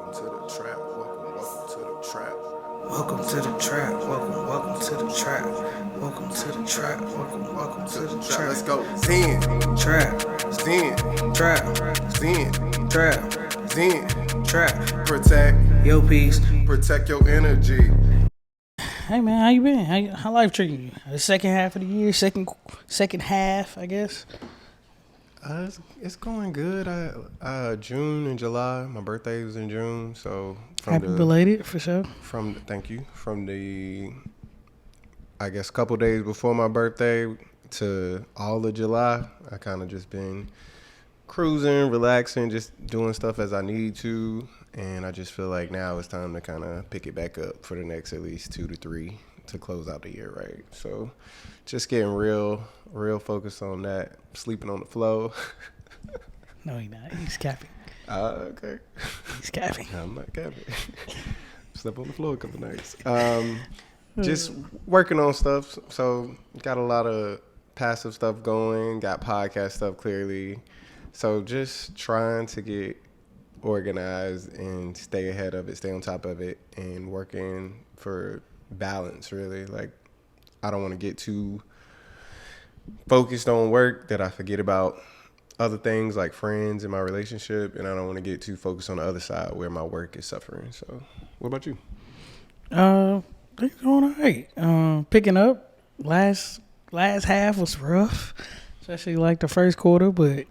Welcome to the trap. Welcome to the trap. Welcome to the trap. Welcome to the trap. Welcome to the trap. Welcome to the trap. Let's go. Zen. Trap. Zen. Trap. Zen. Trap. Zen. Trap. Protect. Yo, peace. Protect your energy. Hey man, how you been? How life treating you? The second half of the year, second half, I guess. It's going good. June and July. My birthday was in June, so Happy belated for sure. Thank you. From the, I guess, couple days before my birthday to all of July, I kind of just been cruising, relaxing, just doing stuff as I need to, and I just feel like now it's time to kind of pick it back up for the next at least 2 to 3 to close out the year, right? So just getting real focused on that. Sleeping on the floor. No, he's not. He's capping. Okay. He's capping. I'm not capping. Slept on the floor a couple nights. Just working on stuff. So got a lot of passive stuff going. Got podcast stuff clearly. So just trying to get organized and stay ahead of it, stay on top of it, and working for balance, really. Like, I don't want to get too focused on work that I forget about other things like friends and my relationship, and I don't want to get too focused on the other side where my work is suffering. So, what about you? Things going all right. Picking up. Last half was rough, especially like the first quarter, but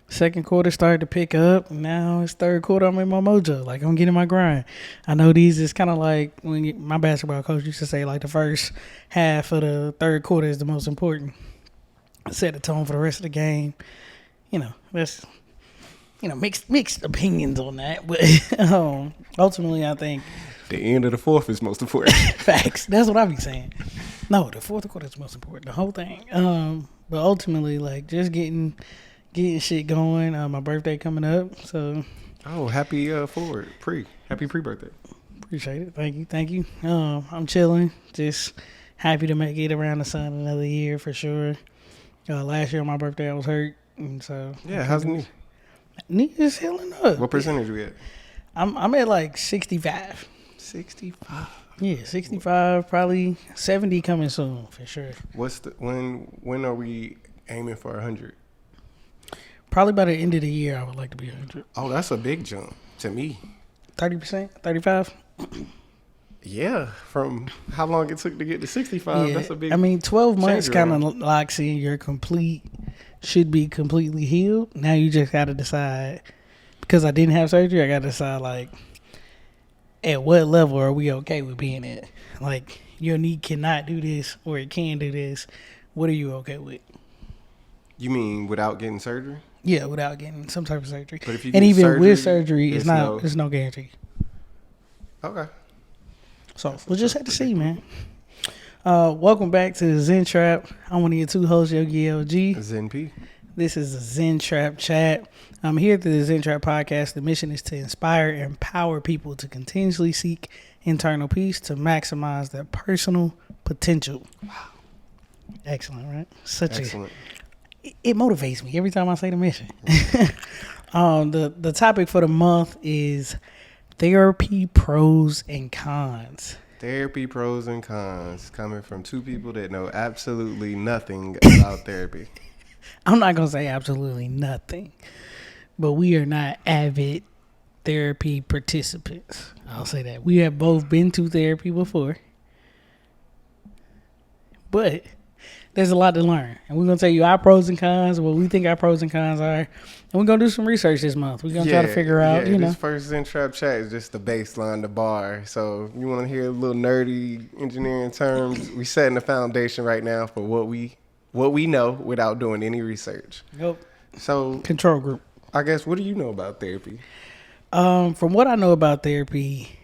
second quarter started to pick up. Now it's third quarter. I'm in my mojo. Like, I'm getting my grind. I know these is kind of like when my basketball coach used to say, like, the first half of the third quarter is the most important. Set the tone for the rest of the game. You know, that's, mixed opinions on that. But ultimately, I think the end of the fourth is most important. Facts. That's what I be saying. No, the fourth quarter is most important. The whole thing. But ultimately, like, just getting shit going. My birthday coming up, so. Oh, happy pre-birthday. Appreciate it. Thank you. I'm chilling. Just happy to make it around the sun another year for sure. Last year on my birthday I was hurt, and so. Yeah, how's the knee? Knee is healing up. What percentage we at? I'm at like 65. 65. Yeah, 65. Probably 70 coming soon for sure. When are we aiming for 100? Probably by the end of the year, I would like to be 100. Oh, that's a big jump to me. 30%? 35? Yeah, from how long it took to get to 65, yeah. that's a big 12 months kind around. of locks in your should be completely healed. Now you just got to decide, because I didn't have surgery, I got to decide, like, at what level are we okay with being at? Like, your knee cannot do this or it can do this. What are you okay with? You mean without getting surgery? Yeah, without getting some type of surgery. But if you and get even surgery, with surgery, it's no guarantee. Okay. So we'll just have to see, man. Welcome back to the Zen Trap. I'm one of your two hosts, Yogi LG. Zen P. This is the Zen Trap Chat. I'm here through the Zen Trap podcast. The mission is to inspire and empower people to continuously seek internal peace to maximize their personal potential. Wow. Excellent, right? Excellent. It motivates me every time I say the mission. The topic for the month is therapy pros and cons. Therapy pros and cons, coming from two people that know absolutely nothing about therapy. I'm not going to say absolutely nothing, but we are not avid therapy participants. I'll say that. We have both been to therapy before, but there's a lot to learn. And we're going to tell you our pros and cons, what we think our pros and cons are. And we're going to do some research this month. We're going to try to figure out, this first Zen Trap Chat is just the baseline, the bar. So you want to hear a little nerdy engineering terms, we setting the foundation right now for what we know without doing any research. Yep. So control group. I guess, what do you know about therapy? From what I know about therapy,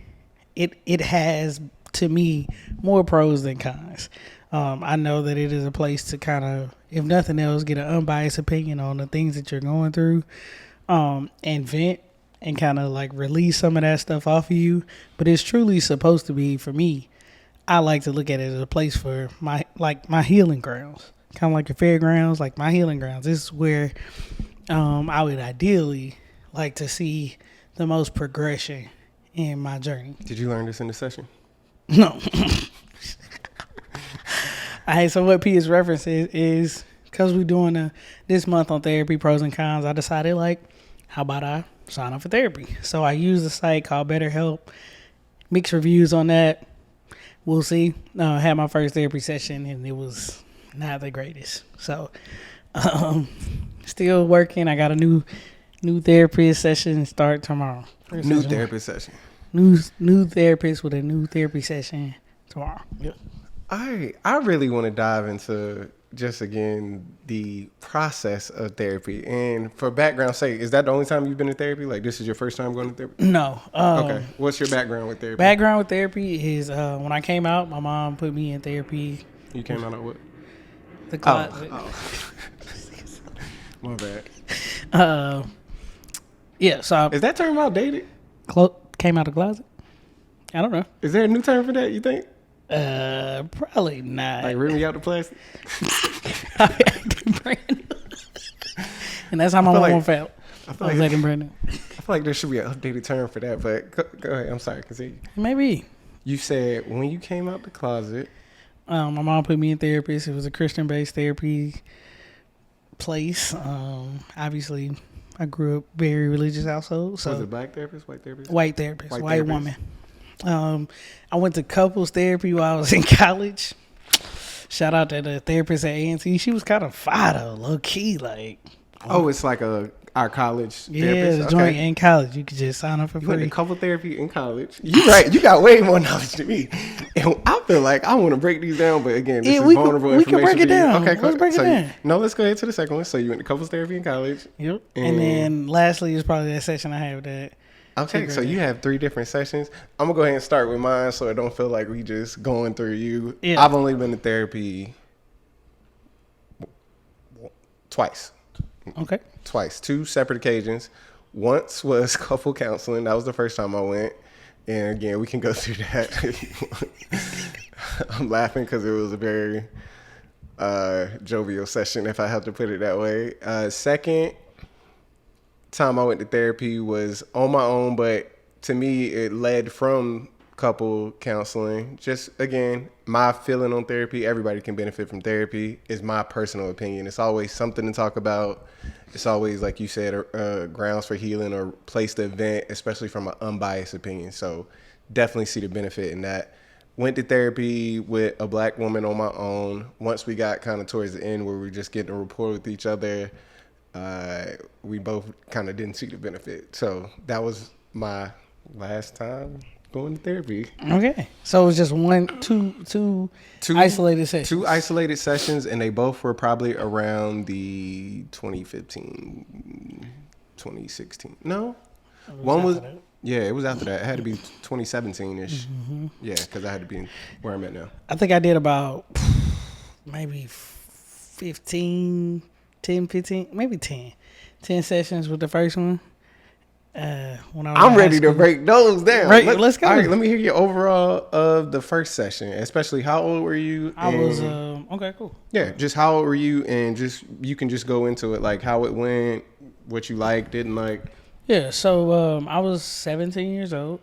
it has, to me, more pros than cons. I know that it is a place to kind of, if nothing else, get an unbiased opinion on the things that you're going through, and vent and kind of like release some of that stuff off of you. But it's truly supposed to be, for me, I like to look at it as a place for my healing grounds, kind of like your fairgrounds, like my healing grounds. This is where I would ideally like to see the most progression in my journey. Did you learn this in the session? No. So what P is referencing is because we're doing this month on therapy pros and cons, I decided like, how about I sign up for therapy? So I use a site called BetterHelp. Mixed reviews on that. We'll see. I had my first therapy session and it was not the greatest. So still working. I got a new therapist session start tomorrow. New therapist session. New therapist with a new therapy session tomorrow. Yep. I really want to dive into just again the process of therapy. And for background's sake, is that the only time you've been to therapy? Like this is your first time going to therapy? No. Okay. What's your background with therapy? Background with therapy is when I came out, my mom put me in therapy. You came out of what? The closet. Oh. My bad. Yeah. So is that term outdated? Came out of the closet. I don't know. Is there a new term for that? You think? Probably not. Like rip me out the plastic. And that's how my mom felt. I was acting brand new. I feel like there should be an updated term for that, but go ahead. I'm sorry, continue. Maybe. You said when you came out the closet. My mom put me in therapist. It was a Christian-based therapy place. Obviously, I grew up very religious household. So was it a black therapist, white therapist? White therapist, white woman. I went to couples therapy while I was in college. Shout out to the therapist at A&T. She was kind of fire though, low key. Like, it's like our college therapist. Yeah, the joint in college. You could just sign up for free. You went to couple therapy in college. You're right. You got way more knowledge than me. And I feel like I want to break these down, but again, this is vulnerable information. We can break it down. Okay, cool. Let's break it down. No, let's go ahead to the second one. So you went to couples therapy in college. Yep. And then lastly is probably that session I had with that. Okay, so you have 3 different sessions. I'm going to go ahead and start with mine so I don't feel like we just going through you. Yeah. I've only been to therapy twice. Okay. Twice. 2 separate occasions. Once was couple counseling. That was the first time I went. And again, we can go through that. I'm laughing because it was a very jovial session, if I have to put it that way. Second time I went to therapy was on my own, but to me it led from couple counseling. Just again, my feeling on therapy. Everybody can benefit from therapy is my personal opinion. It's always something to talk about. It's always, like you said, grounds for healing or place to vent, especially from an unbiased opinion. So definitely see the benefit in that. Went to therapy with a black woman on my own. Once we got kind of towards the end where we were just getting a rapport with each other, we both kind of didn't see the benefit. So that was my last time going to therapy. Okay. So it was just two isolated sessions. 2 isolated sessions, and they both were probably around the 2015, 2016. No? One was... Yeah, it was after that. It had to be 2017-ish. Mm-hmm. Yeah, because I had to be where I'm at now. I think I did about maybe 15, maybe 10 sessions with the first one. When I'm ready to break those down. Right, let's go. All right, let me hear your overall of the first session, especially how old were you? I was, okay, cool. Yeah, just how old were you, and just you can just go into it, like how it went, what you liked, didn't like. Yeah, so I was 17 years old.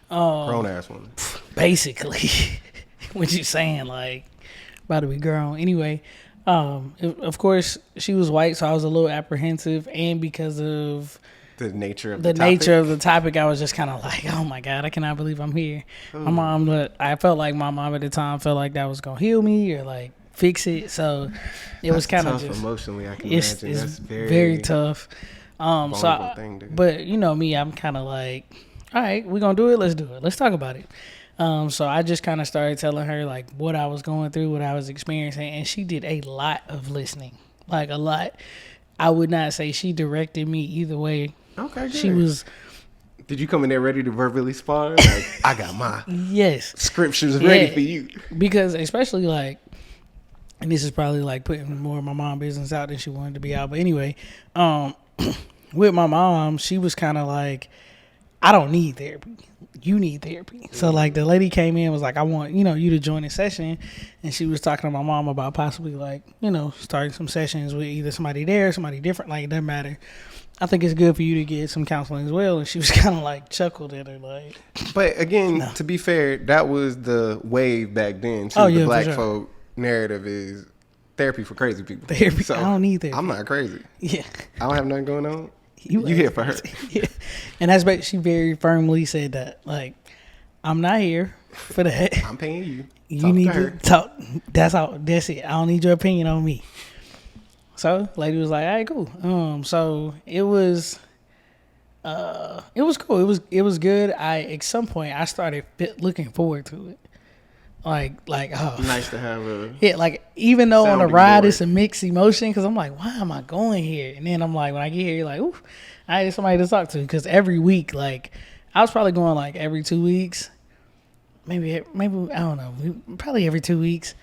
Grown ass woman. Basically. What you saying, like, about to be grown. Anyway, of course, she was white, so I was a little apprehensive, and because of the nature of the topic, I was just kind of like, oh my God, I cannot believe I'm here. My mom, I felt like my mom at the time felt like that was going to heal me or like fix it. So it was kind of just emotionally, I can imagine. It's very tough. But you know me, I'm kind of like, all right, we're going to do it. Let's do it. Let's talk about it. So I just kind of started telling her like what I was going through, what I was experiencing. And she did a lot of listening, like a lot. I would not say she directed me either way. Okay, good. She was. Did you come in there ready to verbally spar? Like, I got my scriptures ready for you. Because especially like, and this is probably like putting more of my mom business out than she wanted to be out. But anyway, with my mom, she was kind of like, I don't need therapy. You need therapy. So like the lady came in and was like, I want, you to join a session. And she was talking to my mom about possibly like, starting some sessions with either somebody there or somebody different. Like it doesn't matter. I think it's good for you to get some counseling as well. And she was kind of like chuckled at her, like. But again, No. to be fair, that was the wave back then. Too. Oh, yeah, the for black sure. folk narrative is therapy for crazy people. Therapy. So I don't need therapy. I'm not crazy. Yeah. I don't have nothing going on. You You here for her. Yeah. And that's she very firmly said that. Like, I'm not here for that. I'm paying you. You Talk need to her. to talk. That's all. That's it. I don't need your opinion on me. So, lady was like, "All right, cool." So it was cool. It was good. At some point I started looking forward to it. Like oh, Nice to have a. yeah. Like even though on the Sounding ride board. it's a mixed emotion because I'm like, why am I going here? And then I'm like, when I get here, you're like, ooh, I need somebody to talk to because every week, like I was probably going like every 2 weeks. Maybe I don't know. Probably every 2 weeks.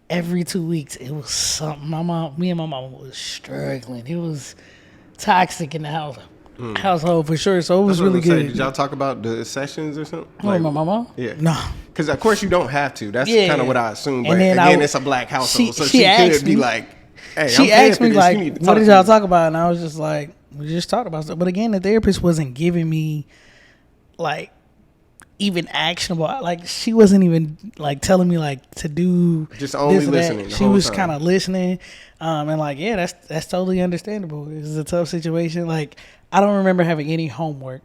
Every 2 weeks, it was something. Me and my mom was struggling. It was toxic in the household for sure. So it was really good. Did y'all talk about the sessions or something? Oh, my mama? Yeah. No. Because of course you don't have to. That's Yeah. kind of what I assumed. And But then again, it's a black household, so she asked could be me- like, "Hey, She I'm paying asked for me this. like, You need to "What did to y'all me." talk about?" And I was just like, "We just talked about stuff." But again, the therapist wasn't giving me like even actionable. Like she wasn't even like telling me like to do Just only this or that. listening the She whole was time. kind of listening, and like, yeah, that's totally understandable. This is a tough situation. Like I don't remember having any homework.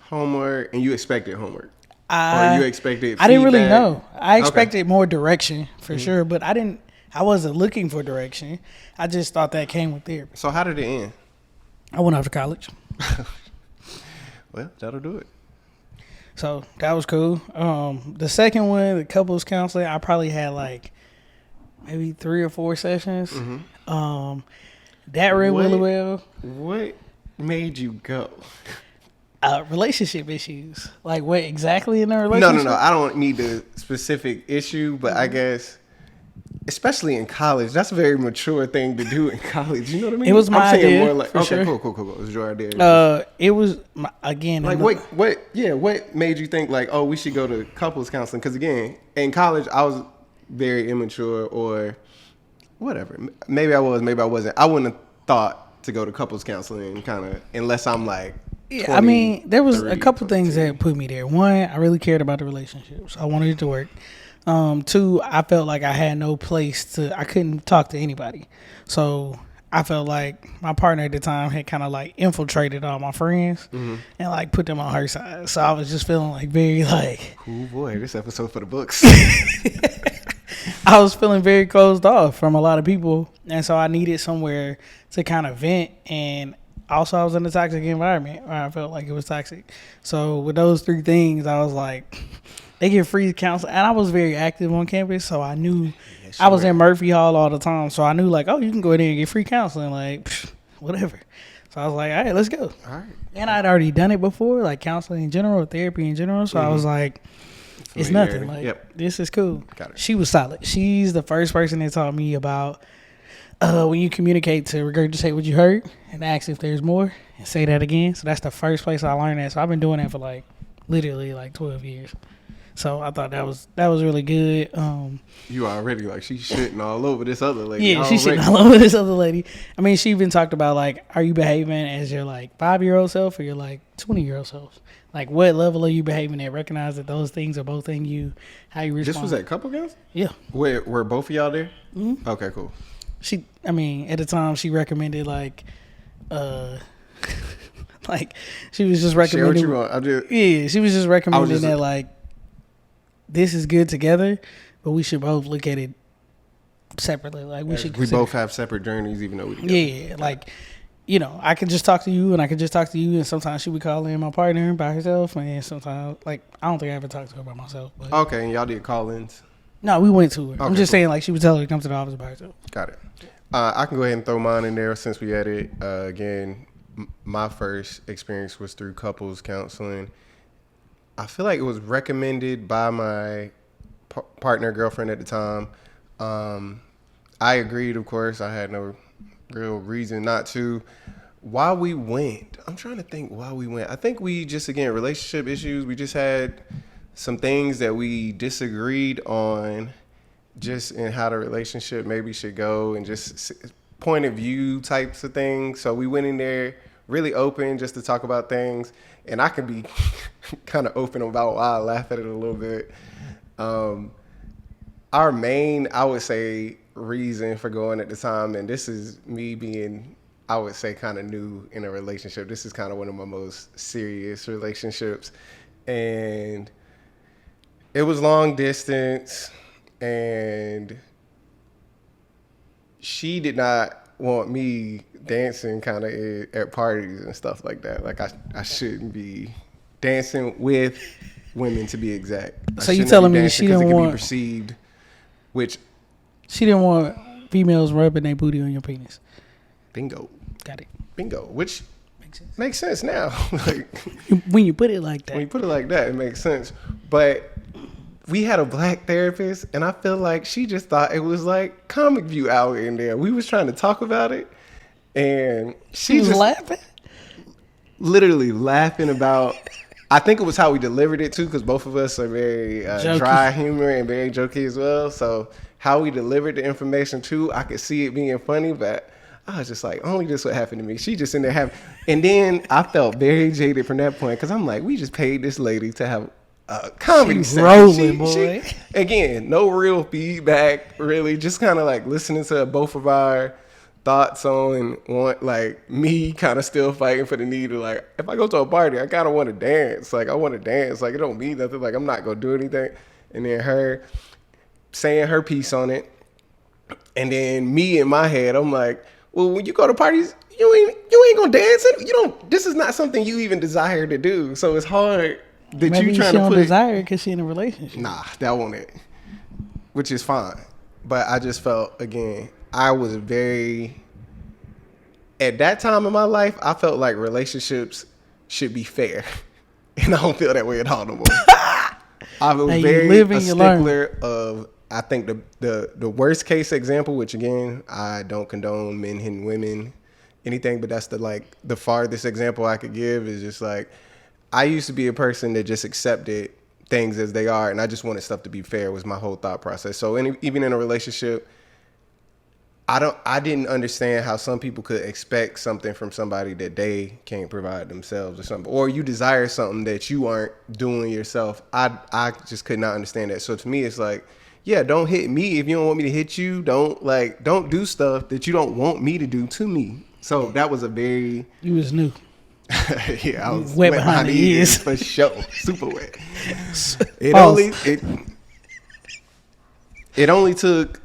Homework, and you expected homework. I Or you expected I didn't really feedback? know. I Okay. expected more direction for sure, but I wasn't looking for direction. I just thought that came with therapy. So how did it end? I went off to college. Well, that'll do it. So that was cool. The second one, the couples counseling, I probably had like maybe 3 or 4 sessions. That went really What? well. What made you go? Relationship issues. Like what exactly in the No, relationship? no. I don't need the specific issue, but I guess, especially in college, that's a very mature thing to do in college. You know what I mean? It was my I'm saying idea, more like, for okay, sure. cool. It was your idea. It was again Like in the- what made you think like, oh, we should go to couples counseling? Because again, in college I was very immature or whatever. Maybe I was, maybe I wasn't. I wouldn't have thought to go to couples counseling kind of unless I'm like. Yeah, I mean, there was a 23, couple things 22. that put me there. One, I really cared about the relationships. I wanted it to work. 2, I felt like I had no place I couldn't talk to anybody. So I felt like my partner at the time had kind of like infiltrated all my friends and like put them on her side. So I was just feeling like very like, Oh boy, this episode for the books. I was feeling very closed off from a lot of people. And so I needed somewhere to kind of vent. And also I was in a toxic environment where I felt like it was toxic. So with those 3 things, I was like, they get free counseling. And I was very active on campus. So I knew Yes, I was you in Murphy Hall all the time. So I knew like, oh, you can go in there and get free counseling. Like, whatever. So I was like, all right, let's go. All right. And I'd already done it before, like counseling in general, therapy in general. So I was like, it's nothing. Like, this is cool. Got it. She was solid. She's the first person that taught me about when you communicate to regurgitate what you heard and ask if there's more and say that again. So that's the first place I learned that. So I've been doing that for like literally like 12 years. So I thought that was really good. You already like she's shitting all over this other lady. Yeah, she's already. shitting all over this other lady. I mean, she even talked about like, are you behaving as your like 5-year-old self or your like 20-year-old self? Like, what level are you behaving at? Recognize that those things are both in you. How you respond. This was at couple counseling? Yeah. Were both of y'all there? Mm-hmm. Okay, cool. I mean, at the time she recommended like, like she was just Share recommending. what you want. I just Yeah, she was just recommending just- that like, this is good together, but we should both look at it separately. Like we should. we consider- both have separate journeys, even though we together. Yeah, like, you know, I could just talk to you and I could just talk to you, and sometimes she would call in my partner by herself, and sometimes, like, I don't think I ever talked to her by myself. But Okay, and y'all did call-ins. no, we went to her. I'm Okay, just cool. saying, like, she would tell her to come to the office by herself. Got it. I can go ahead and throw mine in there since we had it. Again, my first experience was through couples counseling. I feel like it was recommended by my partner, girlfriend at the time. I agreed, of course. I had no real reason not to. Why we went, I'm trying to think why we went. I think we just, again, relationship issues. We just had some things that we disagreed on just in how the relationship maybe should go and just point of view types of things. So we went in there really open just to talk about things. And I can be kind of open about why I laugh at it a little bit. Our main, I would say, reason for going at the time, and this is me being, I would say, kind of new in a relationship. This is kind of one of my most serious relationships. And it was long distance, and she did not want me dancing kind of at parties and stuff like that. Like I shouldn't be dancing with women, to be exact. So you telling me she didn't want, be perceived, which she didn't want females rubbing their booty on your penis. Bingo. Got it. Bingo. Which makes sense now. Like when you put it like that. When you put it like that, it makes sense. But we had a black therapist, and I feel like she just thought it was like Comic View out in there. We was trying to talk about it, and she was just laughing? Literally laughing about, I think it was how we delivered it too, because both of us are very dry humor and very jokey as well. So how we delivered the information too, I could see it being funny, but I was just like, only this would happen to me. She just in there having, and then I felt very jaded from that point, because I'm like, we just paid this lady to have a comedy set. Rolling, boy. Again, no real feedback, really. Just kind of like listening to both of our thoughts on like me kind of still fighting for the need to, like, if I go to a party, I kind of want to dance. Like, I want to dance. Like, it don't mean nothing. Like, I'm not going to do anything. And then her saying her piece on it. And then me in my head, I'm like, well, when you go to parties, you ain't gonna dance. You don't. This is not something you even desire to do. So it's hard that maybe you trying she to don't put desire it because she in a relationship. Nah, that won't it. Which is fine, but I just felt, again, I was very, at that time in my life, I felt like relationships should be fair, and I don't feel that way at all no more. I was very a stickler of. I think the worst case example, which again, I don't condone men hitting women, anything, but that's the farthest example I could give is just like, I used to be a person that just accepted things as they are, and I just wanted stuff to be fair was my whole thought process. So even in a relationship, I didn't understand how some people could expect something from somebody that they can't provide themselves or something, or you desire something that you aren't doing yourself. I just could not understand that. So to me, it's like, yeah, don't hit me if you don't want me to hit you. Don't do stuff that you don't want me to do to me. So that was a very... You was new. Yeah, I was wet behind the ears. For sure. Super wet. It only took,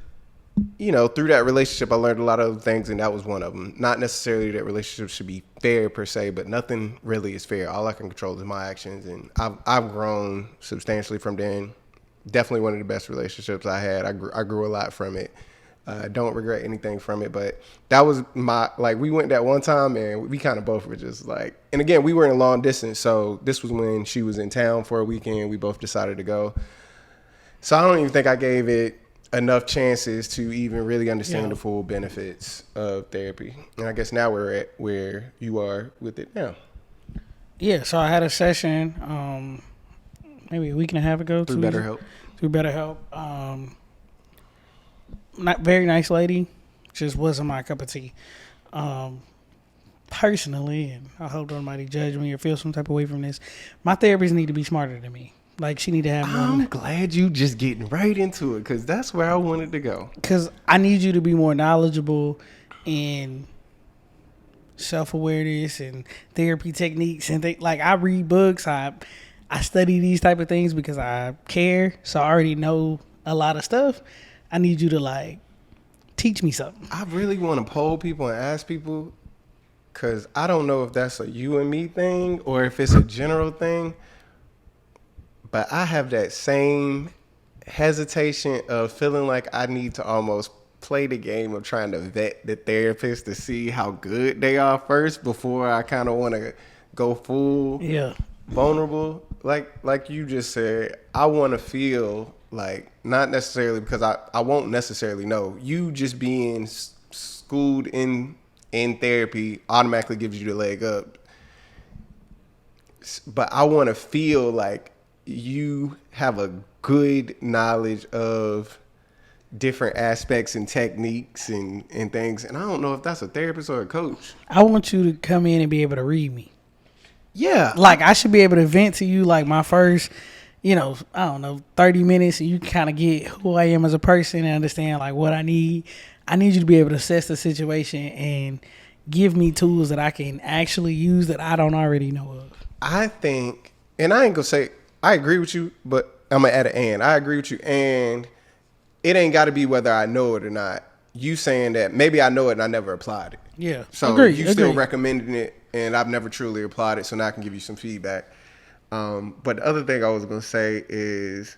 through that relationship, I learned a lot of other things, and that was one of them. Not necessarily that relationships should be fair per se, but nothing really is fair. All I can control is my actions, and I've grown substantially from then. Definitely one of the best relationships I had. I grew a lot from it. Don't regret anything from it, but that was we went that one time and we kind of both were just like, and again, we were in a long distance. So this was when she was in town for a weekend. We both decided to go. So I don't even think I gave it enough chances to even really understand the full benefits of therapy. And I guess now we're at where you are with it now. Yeah. So I had a session, maybe a week and a half ago. Through BetterHelp. Not very nice lady, just wasn't my cup of tea. Personally, and I hope nobody judge me or feel some type of way from this, my therapist need to be smarter than me. Like, she need to have more. I'm glad you just getting right into it, because that's where I wanted to go. Because I need you to be more knowledgeable in self-awareness and therapy techniques and things. Like, I read books, I study these type of things because I care, so I already know a lot of stuff. I need you to teach me something. I really want to poll people and ask people, because I don't know if that's a you and me thing or if it's a general thing, but I have that same hesitation of feeling like I need to almost play the game of trying to vet the therapist to see how good they are first before I kind of want to go full vulnerable. Like you just said, I want to feel like, not necessarily because I won't necessarily know. You just being schooled in therapy automatically gives you the leg up. But I want to feel like you have a good knowledge of different aspects and techniques and things. And I don't know if that's a therapist or a coach. I want you to come in and be able to read me. Yeah. Like, I should be able to vent to you like my first, I don't know, 30 minutes, and you kind of get who I am as a person and understand like what I need. I need you to be able to assess the situation and give me tools that I can actually use that I don't already know of. I think, and I ain't gonna say I agree with you, but I'm gonna add an and. I agree with you, and it ain't got to be whether I know it or not. You saying that maybe I know it and I never applied it. Yeah. So you still recommending it, and I've never truly applied it. So now I can give you some feedback. But the other thing I was gonna say is,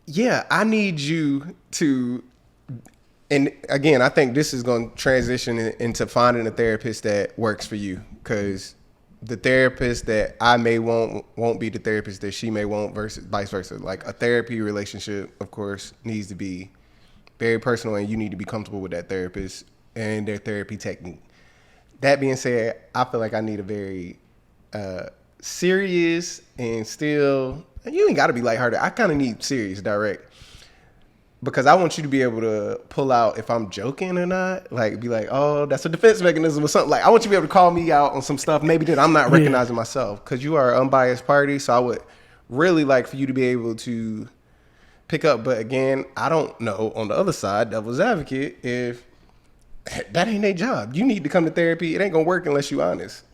yeah, I need you to. And again, I think this is going to transition into finding a therapist that works for you, because the therapist that I may want won't be the therapist that she may want, versus vice versa. Like, a therapy relationship, of course, needs to be very personal, and you need to be comfortable with that therapist and their therapy technique. That being said, I feel like I need a very serious and still, you ain't got to be lighthearted. I kind of need serious, direct. Because I want you to be able to pull out if I'm joking or not. Like, be like, oh, that's a defense mechanism or something. Like, I want you to be able to call me out on some stuff maybe that I'm not recognizing myself. Because you are an unbiased party. So I would really like for you to be able to pick up. But again, I don't know, on the other side, devil's advocate, if that ain't their job. You need to come to therapy. It ain't going to work unless you honest.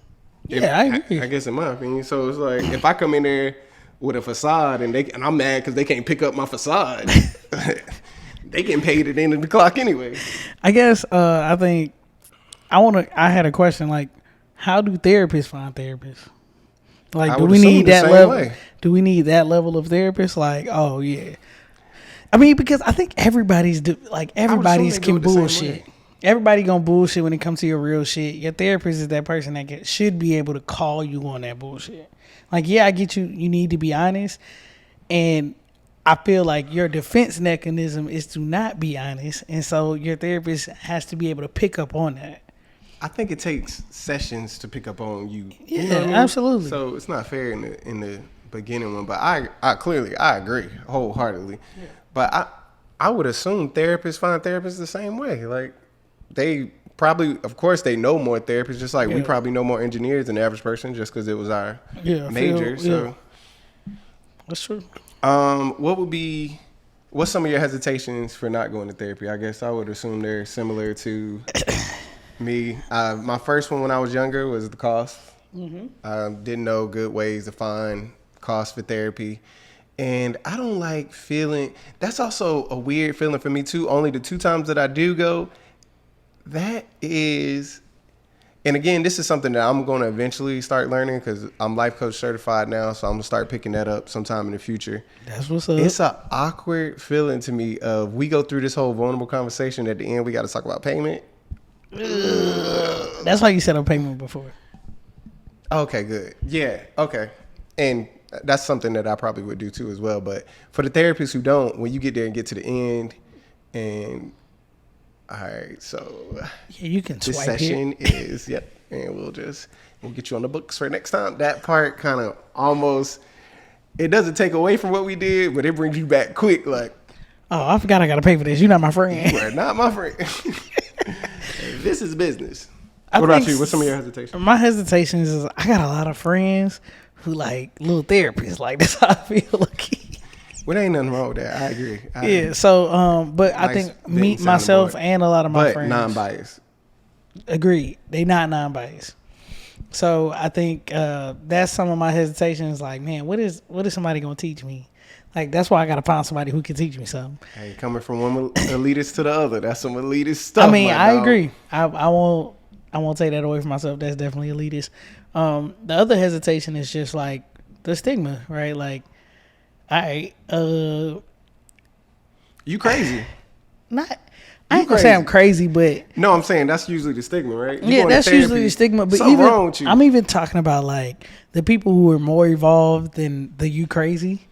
I agree. I guess in my opinion. So it's like, if I come in there with a facade and I'm mad because they can't pick up my facade. They getting paid at the end of the clock anyway. I guess I think I had a question, like, how do therapists find therapists? Like, do we need that level? Way. Do we need that level of therapist? Like, oh yeah. I mean, because I think everybody's can bullshit. Everybody gonna bullshit when it comes to your real shit. Your therapist is that person that should be able to call you on that bullshit. Like, yeah, I get you. You need to be honest, and I feel like your defense mechanism is to not be honest, and so your therapist has to be able to pick up on that. I think it takes sessions to pick up on you. Yeah, you know what I mean? Absolutely. So it's not fair in the beginning one, but I clearly agree wholeheartedly. Yeah. But I would assume therapists find therapists the same way. Like, they probably, of course, they know more therapists, just like we probably know more engineers than the average person, just because it was our major. So that's true. What's some of your hesitations for not going to therapy? I guess I would assume they're similar to me. My first one when I was younger was the cost. Mm-hmm. I didn't know good ways to find costs for therapy. And I don't like feeling, that's also a weird feeling for me too. Only the 2 times that I do go, that is, and again, this is something that I'm going to eventually start learning, because I'm life coach certified now. So I'm going to start picking that up sometime in the future. That's what's up. It's an awkward feeling to me of, we go through this whole vulnerable conversation. At the end, we got to talk about payment. That's why you set up payment before. Okay, good. Yeah. Okay. And that's something that I probably would do too as well. But for the therapists who don't, when you get there and get to the end, and all right, so yeah, you can this swipe session is and we'll get you on the books for next time. That part kind of almost, it doesn't take away from what we did, but it brings you back quick. Like, oh, I forgot I got to pay for this. You're not my friend. You are not my friend. This is business. What about you? What's some of your hesitations? My hesitations is, I got a lot of friends who like little therapists. Like, that's how I feel. Well, there ain't nothing wrong with that. I agree. Yeah. So, but I think myself and a lot of my friends, non-biased. Agreed. They not non-biased. So I think that's some of my hesitations. Like, man, what is somebody gonna teach me? Like, that's why I gotta find somebody who can teach me something. Hey, coming from one elitist to the other, that's some elitist stuff. I mean, I agree. I won't take that away from myself. That's definitely elitist. The other hesitation is just like the stigma, right? Like, you crazy. I ain't gonna say I'm crazy, but no, I'm saying that's usually the stigma, right? Yeah, that's usually the stigma. But something wrong with you. I'm even talking about like the people who are more evolved than the you crazy.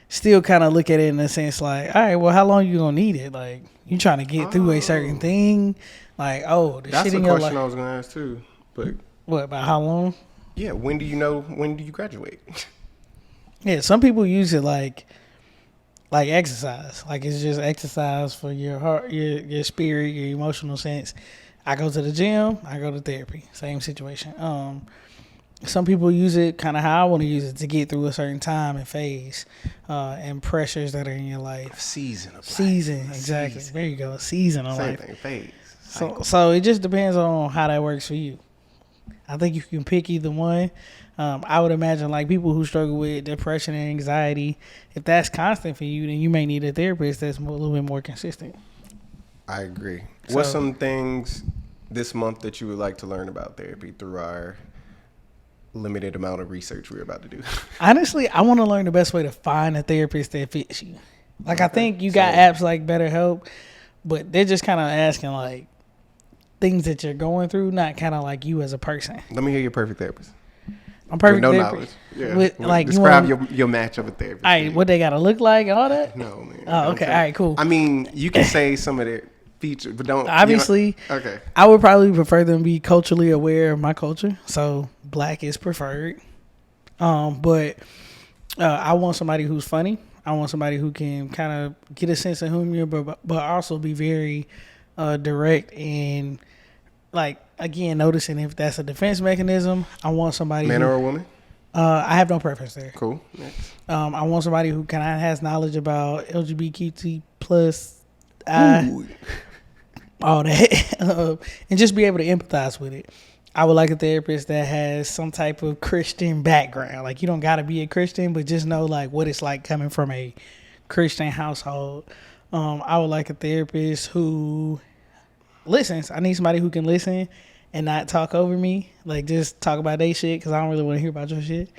Still kind of look at it in a sense like, all right, well, how long you gonna need it? Like, you trying to get through a certain thing? Like, that's shit a in your question life. I was gonna ask too. But what about how long? Yeah, when do you graduate? Yeah, some people use it like like exercise. Like it's just exercise for your heart, your spirit, your emotional sense. I go to the gym, I go to therapy. Same situation. Some people use it kind of how I want to use it to get through a certain time and phase and pressures that are in your life. Season of life. Season, exactly. Season. There you go. Season of Same life. thing, phase. So it just depends on how that works for you. I think you can pick either one. I would imagine like people who struggle with depression and anxiety, if that's constant for you, then you may need a therapist that's a little bit more consistent. I agree. So, What's some things this month that you would like to learn about therapy through our limited amount of research we're about to do? honestly, I want to learn the best way to find a therapist that fits you. Like I think you got apps like BetterHelp, but they're just kind of asking like things that you're going through, not kind of like you as a person. Let me hear your perfect therapist. I'm perfect. With no therapist. knowledge. Yeah. With, like, describe your match of a therapist. All right, what they gotta look like, all that. No, man. Oh, okay. All right, cool. I mean, you can say some of their features, but don't. Obviously, okay. I would probably prefer them be culturally aware of my culture, so black is preferred. But I want somebody who's funny. I want somebody who can kind of get a sense of humor, but also be very direct and like again noticing if that's a defense mechanism. I want somebody Man or a woman? I have no preference there. Cool. Next. I want somebody who kind of has knowledge about LGBTQ plus all that, and just be able to empathize with it. I would like a therapist that has some type of Christian background. Like you don't got to be a Christian, but just know like what it's like coming from a Christian household. I would like a therapist who listens. I need somebody who can listen and not talk over me. Like just talk about their shit because I don't really want to hear about your shit.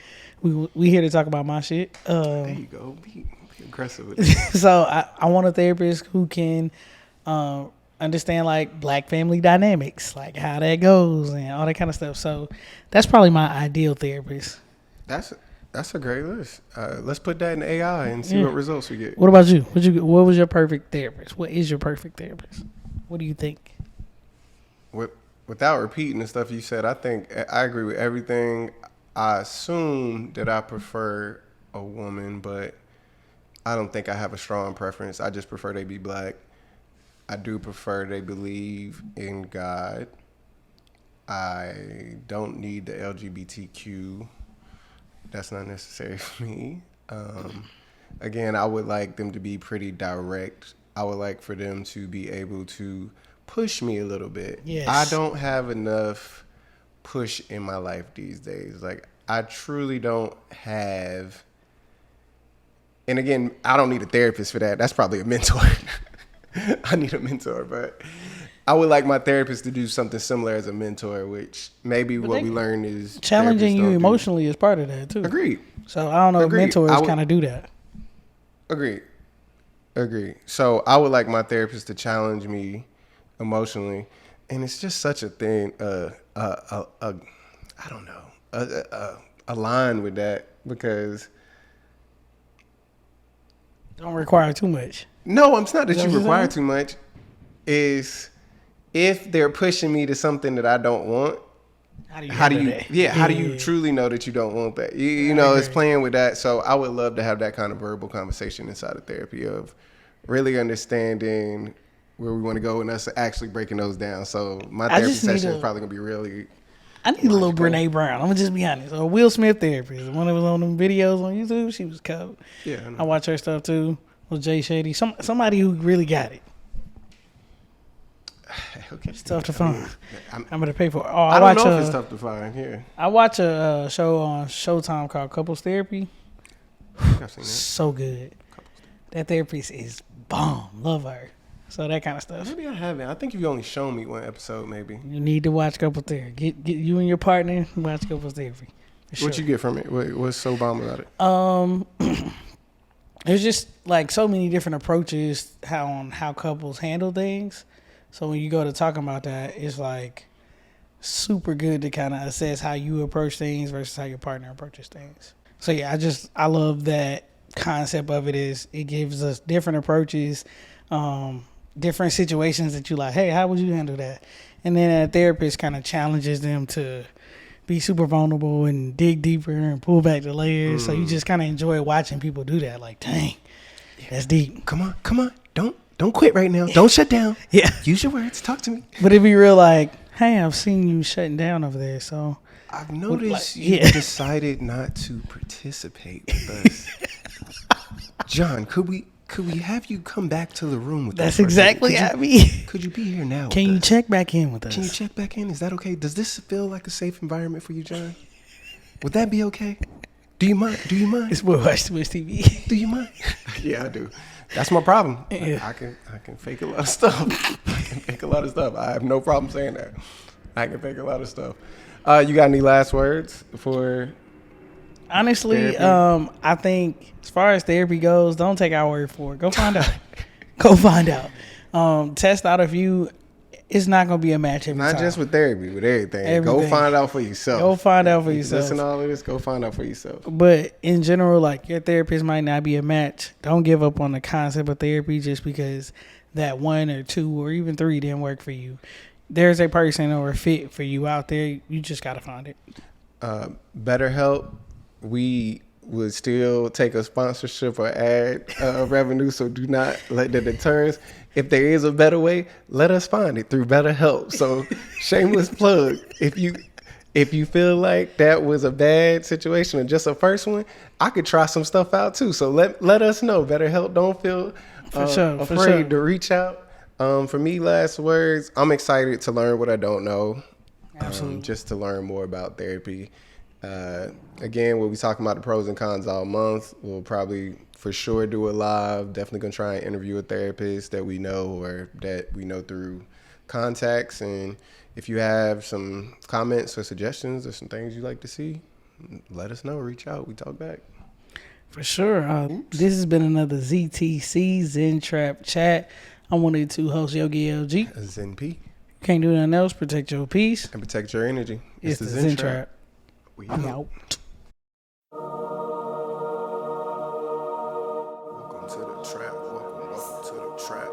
We here to talk about my shit. There you go. Be aggressive with it. So I want a therapist who can understand like black family dynamics, like how that goes and all that kind of stuff. So that's probably my ideal therapist. That's a great list. Let's put that in AI and see what results we get. What about you? What was your perfect therapist? What is your perfect therapist? What do you think? Without repeating the stuff you said, I think I agree with everything. I assume that I prefer a woman, but I don't think I have a strong preference. I just prefer they be black. I do prefer they believe in God. I don't need the LGBTQ. That's not necessary for me. Again, I would like them to be pretty direct. I would like for them to be able to push me a little bit. Yes. I don't have enough push in my life these days. Like, I truly don't have. And again, I don't need a therapist for that. That's probably a mentor. I need a mentor, but I would like my therapist to do something similar as a mentor, which maybe what we learn is challenging you emotionally is part of that too. Agreed. So I don't know if mentors kind of do that. Agreed. So I would like my therapist to challenge me emotionally, and it's just such a thing. I don't know. A line with that because don't require too much. No, it's not that you require too much. Is if they're pushing me to something that I don't want. How do you truly know that you don't want that? You know, it's playing with that. So I would love to have that kind of verbal conversation inside of therapy of really understanding where we want to go and us actually breaking those down. So my therapy session is probably gonna be really. I need a little Brene Brown. I'm gonna just be honest. Or Will Smith therapist. One that was on them videos on YouTube. She was cold. Yeah, I watch her stuff too. With Jay Shady, somebody who really got it. Okay. It's tough to find. I'm gonna pay for it. I don't know if it's tough to find here. I watch a show on Showtime called Couples Therapy. I've seen that. So good. That therapist is bomb. Love her. So that kind of stuff. Maybe I haven't. I think you've only shown me one episode, maybe. You need to watch Couples Therapy. Get you and your partner watch Couples Therapy. What you get from it? What's so bomb about it? There's just like so many different approaches how couples handle things. So when you go to talking about that, it's like super good to kind of assess how you approach things versus how your partner approaches things. So yeah, I love that concept of it. Is it gives us different approaches, different situations that you like, hey, how would you handle that? And then a therapist kind of challenges them to be super vulnerable and dig deeper and pull back the layers. So you just kind of enjoy watching people do that. Like, dang, That's deep. Come on. Don't quit right now. Don't shut down. Yeah. Use your words. Talk to me. But it'd be real like, hey, I've seen you shutting down over there, so I've noticed like, you yeah. decided not to participate with us. John, could we have you come back to the room with us? that's for a second? exactly Could you- how I mean. Could you be here now? Can with you us? check back in with us? Can you check back in? Is that okay? Does this feel like a safe environment for you, John? Would that be okay? Do you mind? It's what Watch Twitch TV. Do you mind? Yeah, I do. That's my problem. Yeah. I can fake a lot of stuff. I have no problem saying that. I can fake a lot of stuff. You got any last words for? Honestly, Therapy? I think as far as therapy goes, don't take our word for it. Go find out. Go find out. Test out if you. It's not gonna be a match every Not time. just with therapy, with everything. Go Everything. find out for yourself. Go find out for You yourself. Listen to all of this. Go find out for yourself. But in general, like your therapist might not be a match. Don't give up on the concept of therapy just because that 1 or 2 or even 3 didn't work for you. There's a person or a fit for you out there. You just gotta find it. BetterHelp, we would still take a sponsorship or ad revenue, so do not let that deter us. If there is a better way, let us find it through BetterHelp. So shameless plug. If you feel like that was a bad situation or just a first one, I could try some stuff out too. So let us know. BetterHelp, don't feel afraid to reach out. For me, last words, I'm excited to learn what I don't know. Absolutely. Just to learn more about therapy. Again, we'll be talking about the pros and cons all month. We'll probably for sure do it live. Definitely gonna try and interview a therapist that we know or that we know through contacts. And if you have some comments or suggestions or some things you'd like to see, let us know. Reach out. We talk back. For sure. This has been another ZTC Zen Trap Chat. I'm one of the 2 hosts, Yogi LG. Zen P. Can't do nothing else. Protect your peace. And protect your energy. It's the Zen Trap. We I'm out. out. Welcome to the trap. Welcome to the trap.